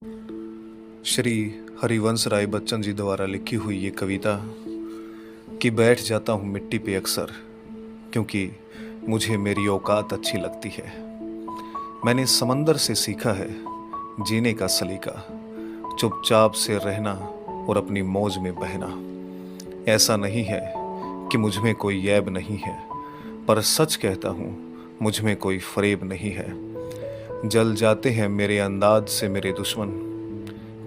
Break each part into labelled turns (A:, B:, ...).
A: श्री हरिवंश राय बच्चन जी द्वारा लिखी हुई ये कविता कि बैठ जाता हूँ मिट्टी पे अक्सर, क्योंकि मुझे मेरी औकात अच्छी लगती है। मैंने समंदर से सीखा है जीने का सलीका, चुपचाप से रहना और अपनी मौज में बहना। ऐसा नहीं है कि मुझ में कोई ऐब नहीं है, पर सच कहता हूँ मुझ में कोई फरेब नहीं है। जल जाते हैं मेरे अंदाज से मेरे दुश्मन,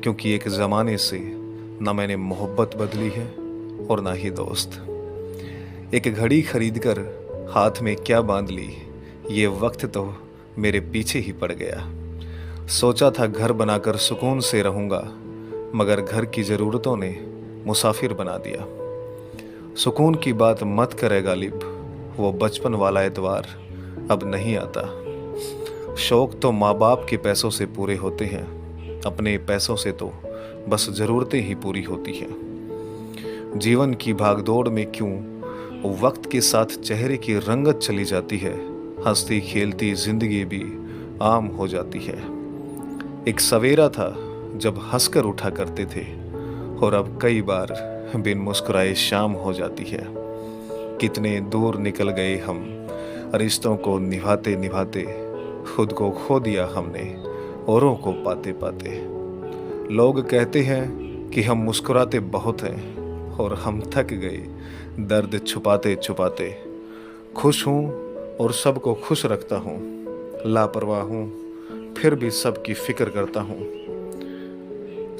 A: क्योंकि एक ज़माने से न मैंने मोहब्बत बदली है और ना ही दोस्त। एक घड़ी खरीदकर हाथ में क्या बांध ली, ये वक्त तो मेरे पीछे ही पड़ गया। सोचा था घर बनाकर सुकून से रहूँगा, मगर घर की ज़रूरतों ने मुसाफिर बना दिया। सुकून की बात मत करे गालिब, वो बचपन वाला एतवार अब नहीं आता। शौक तो माँ बाप के पैसों से पूरे होते हैं, अपने पैसों से तो बस ज़रूरतें ही पूरी होती हैं। जीवन की भागदौड़ में क्यों वक्त के साथ चेहरे की रंगत चली जाती है, हंसती खेलती जिंदगी भी आम हो जाती है। एक सवेरा था जब हंसकर उठा करते थे, और अब कई बार बिन मुस्कुराए शाम हो जाती है। कितने दूर निकल गए हम रिश्तों को निभाते निभाते, खुद को खो दिया हमने औरों को पाते पाते। लोग कहते हैं कि हम मुस्कुराते बहुत हैं, और हम थक गए दर्द छुपाते छुपाते। खुश हूँ और सबको खुश रखता हूँ, लापरवाह हूँ फिर भी सबकी फिक्र करता हूँ।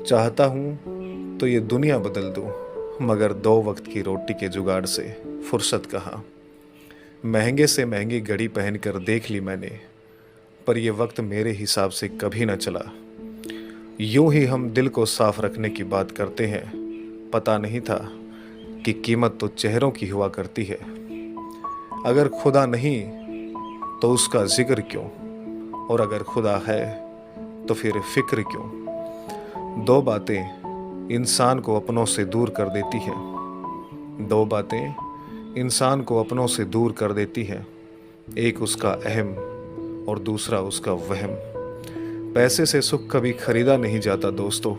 A: चाहता हूँ तो ये दुनिया बदल दूँ, मगर 2 वक्त की रोटी के जुगाड़ से फुर्सत कहाँ। महंगे से महंगी घड़ी पहनकर देख ली मैंने, पर यह वक्त मेरे हिसाब से कभी न चला। यूं ही हम दिल को साफ रखने की बात करते हैं, पता नहीं था कि कीमत तो चेहरों की हुआ करती है। अगर खुदा नहीं तो उसका जिक्र क्यों, और अगर खुदा है तो फिर फिक्र क्यों। 2 बातें इंसान को अपनों से दूर कर देती हैं। 2 बातें इंसान को अपनों से दूर कर देती हैं, एक उसका अहम और दूसरा उसका वहम। पैसे से सुख कभी खरीदा नहीं जाता दोस्तों,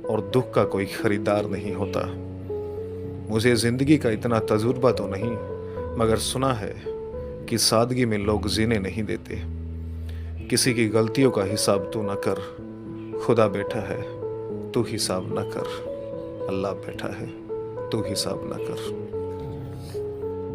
A: और दुख का कोई खरीदार नहीं होता। मुझे जिंदगी का इतना तजुर्बा तो नहीं, मगर सुना है कि सादगी में लोग जीने नहीं देते। किसी की गलतियों का हिसाब तू न कर, खुदा बैठा है तू हिसाब न कर। अल्लाह बैठा है तू हिसाब न कर।